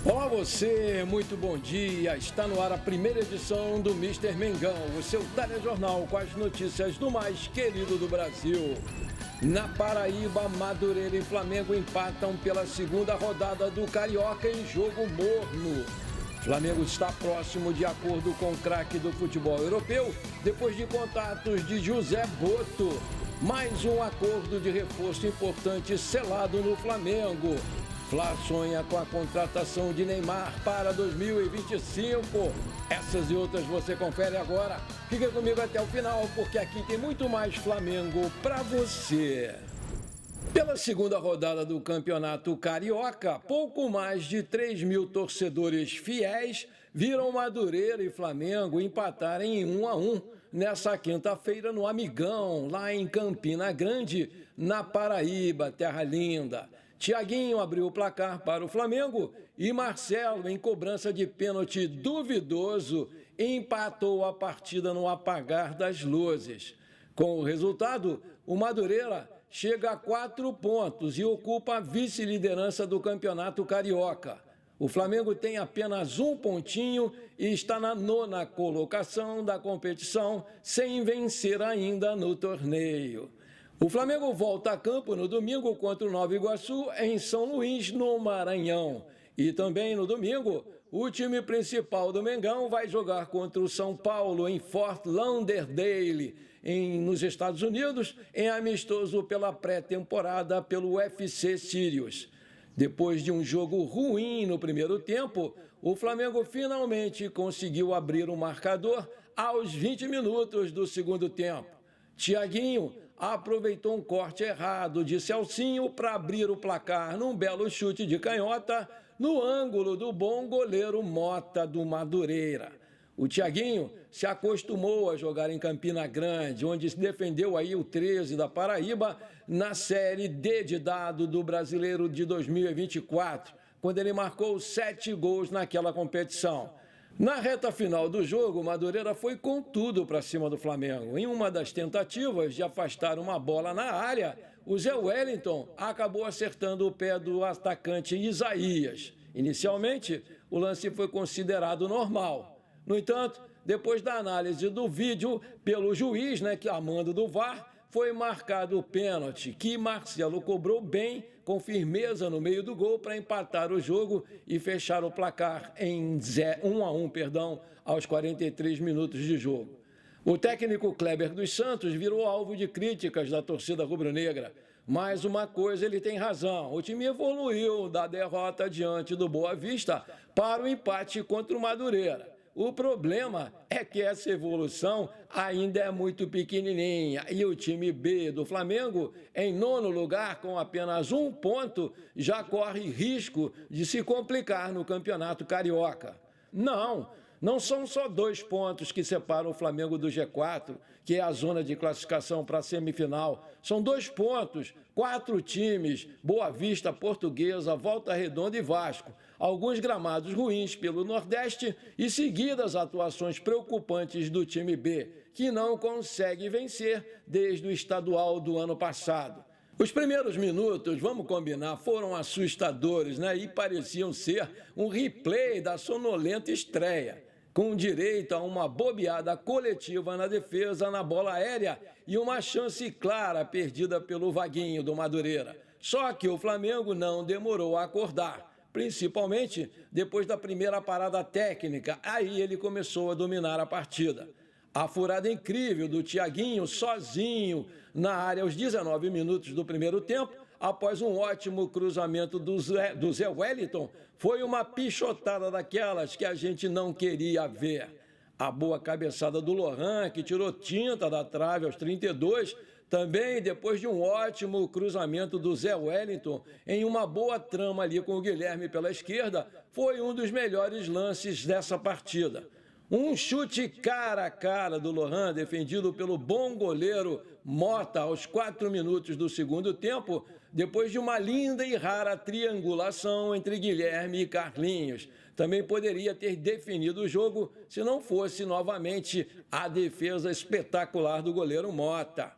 Olá você, muito bom dia. Está no ar a primeira edição do Mister Mengão, o seu telejornal com as notícias do mais querido do Brasil. Na Paraíba, Madureira e Flamengo empatam pela segunda rodada do Carioca em jogo morno. Flamengo está próximo de acordo com o craque do futebol europeu, depois de contatos de José Boto. Mais um acordo de reforço importante selado no Flamengo. Fla sonha com a contratação de Neymar para 2025. Essas e outras você confere agora. Fica comigo até o final, porque aqui tem muito mais Flamengo para você. Pela segunda rodada do Campeonato Carioca, pouco mais de 3 mil torcedores fiéis viram Madureira e Flamengo empatarem em 1-1 nessa quinta-feira no Amigão, lá em Campina Grande, na Paraíba, terra linda. Tiaguinho abriu o placar para o Flamengo e Marcelo, em cobrança de pênalti duvidoso, empatou a partida no apagar das luzes. Com o resultado, o Madureira chega a 4 pontos e ocupa a vice-liderança do Campeonato Carioca. O Flamengo tem apenas um pontinho e está na 9ª colocação da competição, sem vencer ainda no torneio. O Flamengo volta a campo no domingo contra o Nova Iguaçu, em São Luís, no Maranhão. E também no domingo, o time principal do Mengão vai jogar contra o São Paulo em Fort Lauderdale, nos Estados Unidos, em amistoso pela pré-temporada pelo UFC Sirius. Depois de um jogo ruim no primeiro tempo, o Flamengo finalmente conseguiu abrir o marcador aos 20 minutos do segundo tempo. Tiaguinho aproveitou um corte errado de Celcinho para abrir o placar num belo chute de canhota no ângulo do bom goleiro Mota do Madureira. O Tiaguinho se acostumou a jogar em Campina Grande, onde se defendeu aí o 13 da Paraíba na Série D de dado do Brasileiro de 2024, quando ele marcou 7 gols naquela competição. Na reta final do jogo, o Madureira foi com tudo para cima do Flamengo. Em uma das tentativas de afastar uma bola na área, o Zé Wellington acabou acertando o pé do atacante Isaías. Inicialmente, o lance foi considerado normal. No entanto, depois da análise do vídeo pelo juiz, que a mando do VAR, foi marcado o pênalti, que Marcelo cobrou bem, com firmeza no meio do gol para empatar o jogo e fechar o placar em 1-1, aos 43 minutos de jogo. O técnico Kleber dos Santos virou alvo de críticas da torcida rubro-negra. Mas uma coisa ele tem razão, o time evoluiu da derrota diante do Boa Vista para o empate contra o Madureira. O problema é que essa evolução ainda é muito pequenininha e o time B do Flamengo, em 9º lugar com apenas 1 ponto, já corre risco de se complicar no Campeonato Carioca. Não são só 2 pontos que separam o Flamengo do G4, que é a zona de classificação para a semifinal. São 2 pontos, 4 times, Boa Vista, Portuguesa, Volta Redonda e Vasco. Alguns gramados ruins pelo Nordeste e seguidas atuações preocupantes do time B, que não consegue vencer desde o estadual do ano passado. Os primeiros minutos, vamos combinar, foram assustadores, e pareciam ser um replay da sonolenta estreia, com direito a uma bobeada coletiva na defesa, na bola aérea e uma chance clara perdida pelo Vaguinho do Madureira. Só que o Flamengo não demorou a acordar, principalmente depois da primeira parada técnica. Aí ele começou a dominar a partida. A furada incrível do Tiaguinho sozinho na área aos 19 minutos do primeiro tempo, após um ótimo cruzamento do Zé Wellington, foi uma pichotada daquelas que a gente não queria ver. A boa cabeçada do Lohan, que tirou tinta da trave aos 32, também depois de um ótimo cruzamento do Zé Wellington, em uma boa trama ali com o Guilherme pela esquerda, foi um dos melhores lances dessa partida. Um chute cara a cara do Lohan, defendido pelo bom goleiro Mota aos 4 minutos do segundo tempo, depois de uma linda e rara triangulação entre Guilherme e Carlinhos. Também poderia ter definido o jogo se não fosse novamente a defesa espetacular do goleiro Mota.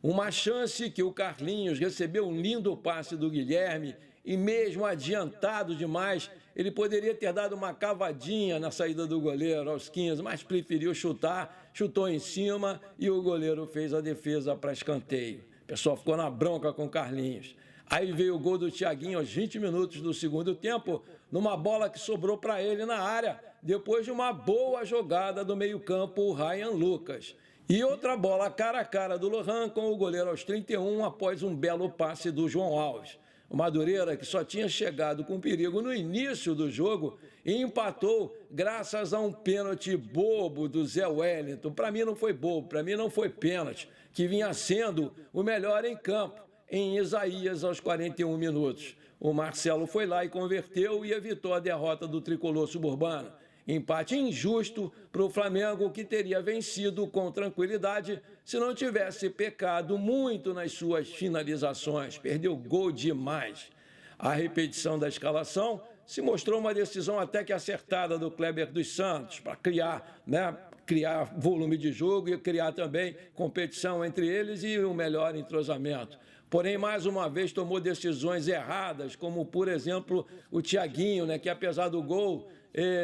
Uma chance que o Carlinhos recebeu um lindo passe do Guilherme e mesmo adiantado demais, Ele poderia ter dado uma cavadinha na saída do goleiro aos 15, mas preferiu chutar, chutou em cima e o goleiro fez a defesa para escanteio. O pessoal ficou na bronca com o Carlinhos. Aí veio o gol do Thiaguinho aos 20 minutos do segundo tempo, numa bola que sobrou para ele na área, depois de uma boa jogada do meio-campo, o Ryan Lucas. E outra bola cara a cara do Lohan com o goleiro aos 31, após um belo passe do João Alves. O Madureira, que só tinha chegado com perigo no início do jogo, empatou graças a um pênalti bobo do Zé Wellington. Para mim não foi bobo, para mim não foi pênalti, que vinha sendo o melhor em campo, em Isaías aos 41 minutos. O Marcelo foi lá e converteu e evitou a derrota do tricolor suburbano. Empate injusto para o Flamengo, que teria vencido com tranquilidade se não tivesse pecado muito nas suas finalizações. Perdeu gol demais. A repetição da escalação se mostrou uma decisão até que acertada do Kleber dos Santos para criar volume de jogo e criar também competição entre eles e um melhor entrosamento. Porém, mais uma vez, tomou decisões erradas, como, por exemplo, o Thiaguinho, que apesar do gol,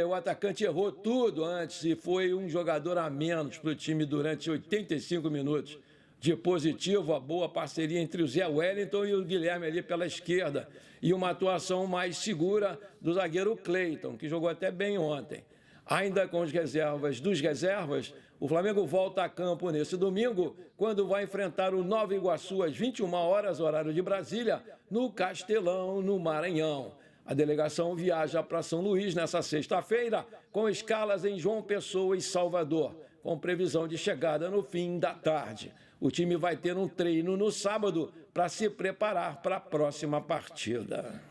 o atacante errou tudo antes e foi um jogador a menos para o time durante 85 minutos. De positivo, a boa parceria entre o Zé Wellington e o Guilherme ali pela esquerda e uma atuação mais segura do zagueiro Cleiton, que jogou até bem ontem. Ainda com as reservas dos reservas, o Flamengo volta a campo nesse domingo, quando vai enfrentar o Nova Iguaçu às 21 horas, horário de Brasília, no Castelão, no Maranhão. A delegação viaja para São Luís nessa sexta-feira, com escalas em João Pessoa e Salvador, com previsão de chegada no fim da tarde. O time vai ter um treino no sábado para se preparar para a próxima partida.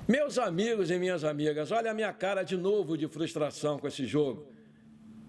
Meus amigos e minhas amigas, olha a minha cara de novo de frustração com esse jogo.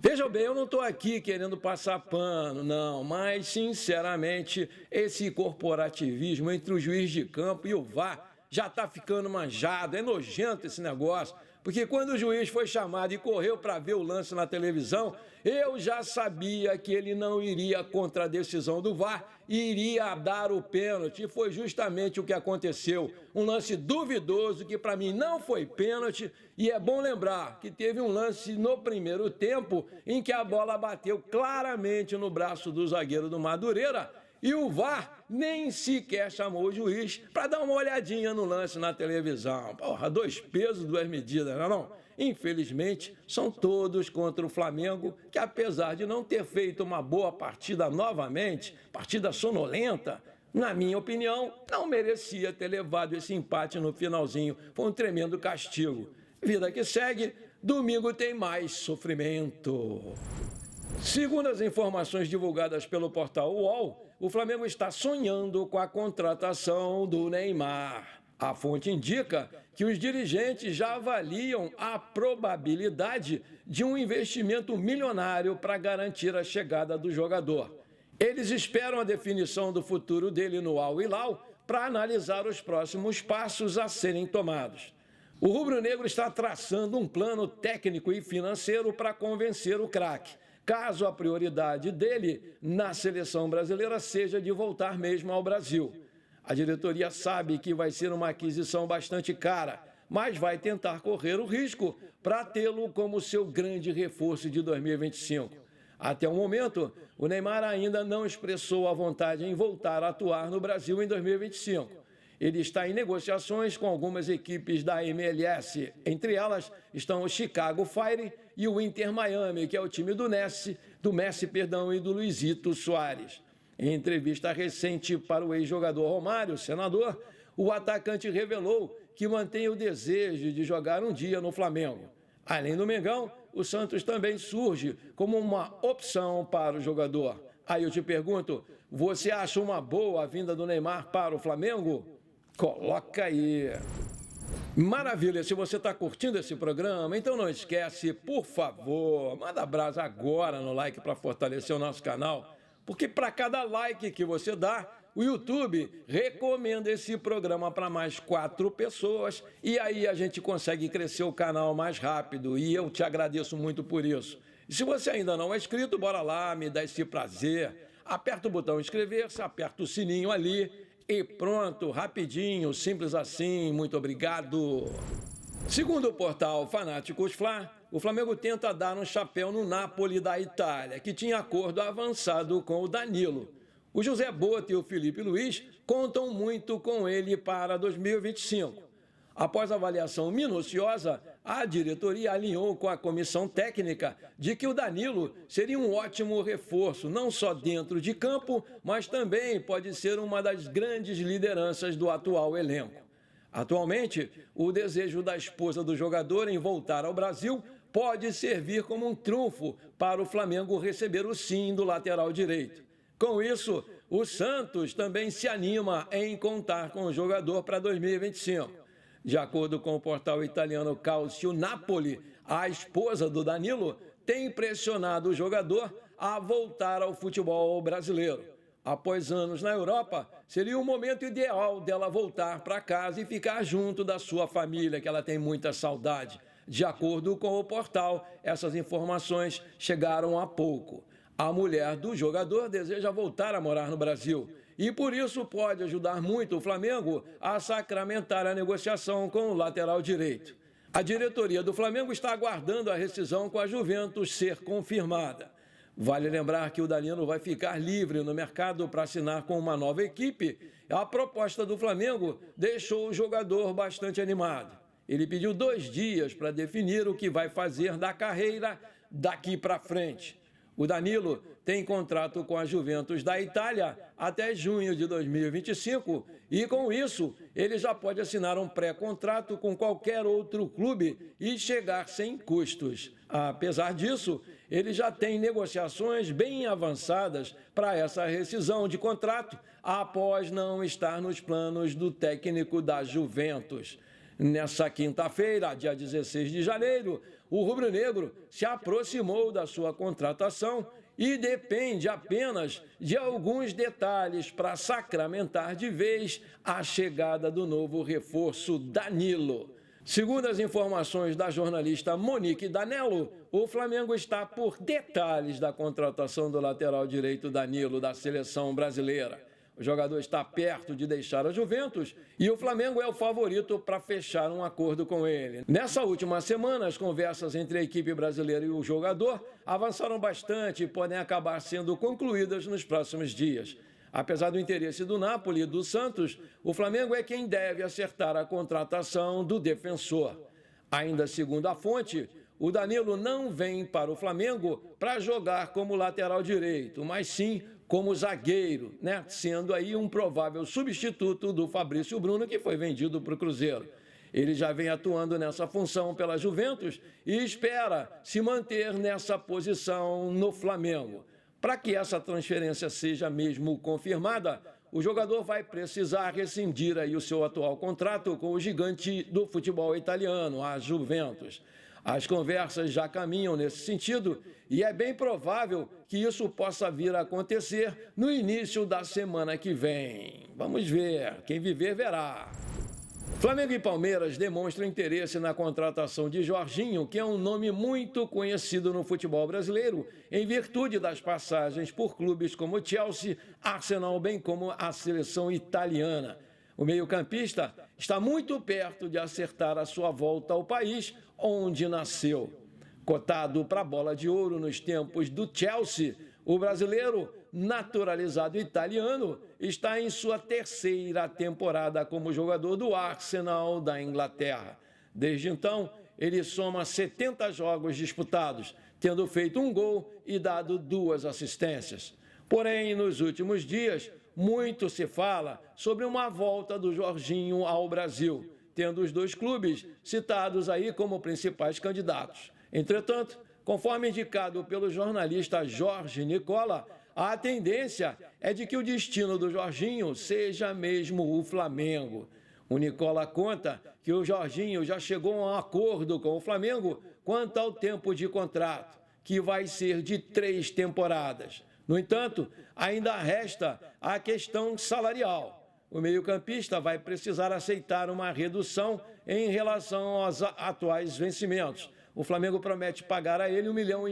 Vejam bem, eu não estou aqui querendo passar pano, não, mas, sinceramente, esse corporativismo entre o juiz de campo e o VAR já está ficando manjado, é nojento esse negócio, porque quando o juiz foi chamado e correu para ver o lance na televisão, eu já sabia que ele não iria contra a decisão do VAR e iria dar o pênalti, e foi justamente o que aconteceu. Um lance duvidoso que para mim não foi pênalti, e é bom lembrar que teve um lance no primeiro tempo em que a bola bateu claramente no braço do zagueiro do Madureira, e o VAR nem sequer chamou o juiz para dar uma olhadinha no lance na televisão. Porra, 2 pesos, 2 medidas, não? Infelizmente, são todos contra o Flamengo, que apesar de não ter feito uma boa partida novamente, partida sonolenta, na minha opinião, não merecia ter levado esse empate no finalzinho. Foi um tremendo castigo. Vida que segue, domingo tem mais sofrimento. Segundo as informações divulgadas pelo portal UOL, o Flamengo está sonhando com a contratação do Neymar. A fonte indica que os dirigentes já avaliam a probabilidade de um investimento milionário para garantir a chegada do jogador. Eles esperam a definição do futuro dele no Al Hilal para analisar os próximos passos a serem tomados. O rubro-negro está traçando um plano técnico e financeiro para convencer o craque, caso a prioridade dele na seleção brasileira seja de voltar mesmo ao Brasil. A diretoria sabe que vai ser uma aquisição bastante cara, mas vai tentar correr o risco para tê-lo como seu grande reforço de 2025. Até o momento, o Neymar ainda não expressou a vontade em voltar a atuar no Brasil em 2025. Ele está em negociações com algumas equipes da MLS. Entre elas estão o Chicago Fire e o Inter Miami, que é o time do Messi e do Luizito Soares. Em entrevista recente para o ex-jogador Romário, senador, o atacante revelou que mantém o desejo de jogar um dia no Flamengo. Além do Mengão, o Santos também surge como uma opção para o jogador. Aí eu te pergunto, você acha uma boa a vinda do Neymar para o Flamengo? Coloca aí. Maravilha, se você está curtindo esse programa, então não esquece, por favor, manda brasa agora no like para fortalecer o nosso canal, porque para cada like que você dá, o YouTube recomenda esse programa para mais 4 pessoas e aí a gente consegue crescer o canal mais rápido e eu te agradeço muito por isso. E se você ainda não é inscrito, bora lá, me dá esse prazer. Aperta o botão inscrever-se, aperta o sininho ali e pronto, rapidinho, simples assim, muito obrigado. Segundo o portal Fanáticos Fla, o Flamengo tenta dar um chapéu no Napoli da Itália, que tinha acordo avançado com o Danilo. O José Botta e o Felipe Luiz contam muito com ele para 2025. Após avaliação minuciosa, a diretoria alinhou com a comissão técnica de que o Danilo seria um ótimo reforço, não só dentro de campo, mas também pode ser uma das grandes lideranças do atual elenco. Atualmente, o desejo da esposa do jogador em voltar ao Brasil pode servir como um trunfo para o Flamengo receber o sim do lateral direito. Com isso, o Santos também se anima em contar com o jogador para 2025. De acordo com o portal italiano Calcio Napoli, a esposa do Danilo tem pressionado o jogador a voltar ao futebol brasileiro. Após anos na Europa, seria o momento ideal dela voltar para casa e ficar junto da sua família, que ela tem muita saudade. De acordo com o portal, essas informações chegaram há pouco. A mulher do jogador deseja voltar a morar no Brasil e, por isso, pode ajudar muito o Flamengo a sacramentar a negociação com o lateral direito. A diretoria do Flamengo está aguardando a rescisão com a Juventus ser confirmada. Vale lembrar que o Danilo vai ficar livre no mercado para assinar com uma nova equipe. A proposta do Flamengo deixou o jogador bastante animado. Ele pediu 2 dias para definir o que vai fazer da carreira daqui para frente. O Danilo tem contrato com a Juventus da Itália até junho de 2025 e, com isso, ele já pode assinar um pré-contrato com qualquer outro clube e chegar sem custos. Apesar disso, ele já tem negociações bem avançadas para essa rescisão de contrato após não estar nos planos do técnico da Juventus. Nessa quinta-feira, dia 16 de janeiro, o rubro-negro se aproximou da sua contratação e depende apenas de alguns detalhes para sacramentar de vez a chegada do novo reforço Danilo. Segundo as informações da jornalista Monique Danello, o Flamengo está por detalhes da contratação do lateral direito Danilo da seleção brasileira. O jogador está perto de deixar a Juventus e o Flamengo é o favorito para fechar um acordo com ele. Nessa última semana, as conversas entre a equipe brasileira e o jogador avançaram bastante e podem acabar sendo concluídas nos próximos dias. Apesar do interesse do Napoli e do Santos, o Flamengo é quem deve acertar a contratação do defensor. Ainda segundo a fonte, o Danilo não vem para o Flamengo para jogar como lateral direito, mas sim como zagueiro, sendo aí um provável substituto do Fabrício Bruno, que foi vendido para o Cruzeiro. Ele já vem atuando nessa função pela Juventus e espera se manter nessa posição no Flamengo. Para que essa transferência seja mesmo confirmada, o jogador vai precisar rescindir aí o seu atual contrato com o gigante do futebol italiano, a Juventus. As conversas já caminham nesse sentido e é bem provável que isso possa vir a acontecer no início da semana que vem. Vamos ver, quem viver verá. Flamengo e Palmeiras demonstram interesse na contratação de Jorginho, que é um nome muito conhecido no futebol brasileiro, em virtude das passagens por clubes como Chelsea, Arsenal, bem como a seleção italiana. O meio-campista está muito perto de acertar a sua volta ao país onde nasceu. Cotado para a bola de ouro nos tempos do Chelsea, o brasileiro, naturalizado italiano, está em sua 3ª temporada como jogador do Arsenal da Inglaterra. Desde então, ele soma 70 jogos disputados, tendo feito 1 gol e dado 2 assistências. Porém, nos últimos dias, muito se fala sobre uma volta do Jorginho ao Brasil, tendo os 2 clubes citados aí como principais candidatos. Entretanto, conforme indicado pelo jornalista Jorge Nicola, a tendência é de que o destino do Jorginho seja mesmo o Flamengo. O Nicola conta que o Jorginho já chegou a um acordo com o Flamengo quanto ao tempo de contrato, que vai ser de 3 temporadas. No entanto, ainda resta a questão salarial. O meio-campista vai precisar aceitar uma redução em relação aos atuais vencimentos. O Flamengo promete pagar a ele R$1,5 milhão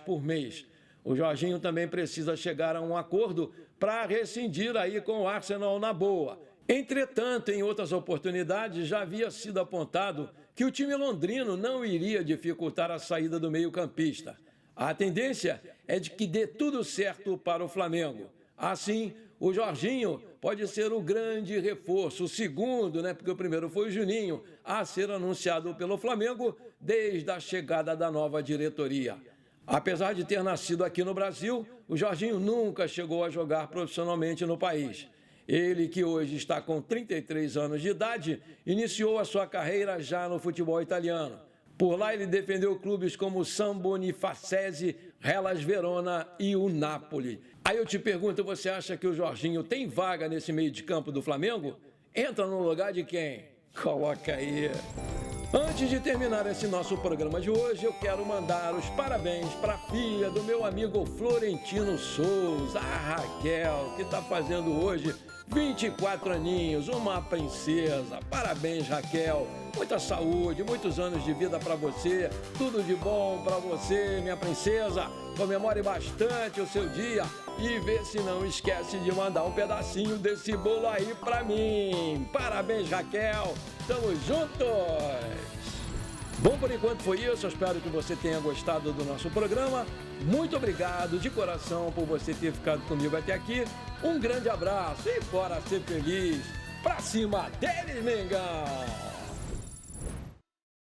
por mês. O Jorginho também precisa chegar a um acordo para rescindir aí com o Arsenal na boa. Entretanto, em outras oportunidades, já havia sido apontado que o time londrino não iria dificultar a saída do meio-campista. A tendência é de que dê tudo certo para o Flamengo. Assim, o Jorginho pode ser o grande reforço, o segundo, porque o primeiro foi o Juninho, a ser anunciado pelo Flamengo desde a chegada da nova diretoria. Apesar de ter nascido aqui no Brasil, o Jorginho nunca chegou a jogar profissionalmente no país. Ele, que hoje está com 33 anos de idade, iniciou a sua carreira já no futebol italiano. Por lá ele defendeu clubes como o San Bonifacese, Hellas Verona e o Napoli. Aí eu te pergunto, você acha que o Jorginho tem vaga nesse meio de campo do Flamengo? Entra no lugar de quem? Coloca aí. Antes de terminar esse nosso programa de hoje, eu quero mandar os parabéns para a filha do meu amigo Florentino Souza, a Raquel, que está fazendo hoje 24 aninhos, uma princesa. Parabéns, Raquel. Muita saúde, muitos anos de vida para você. Tudo de bom para você, minha princesa. Comemore bastante o seu dia e vê se não esquece de mandar um pedacinho desse bolo aí para mim. Parabéns, Raquel. Tamo juntos! Bom, por enquanto foi isso. Eu espero que você tenha gostado do nosso programa. Muito obrigado de coração por você ter ficado comigo até aqui. Um grande abraço e bora ser feliz. Pra cima deles, Mengão!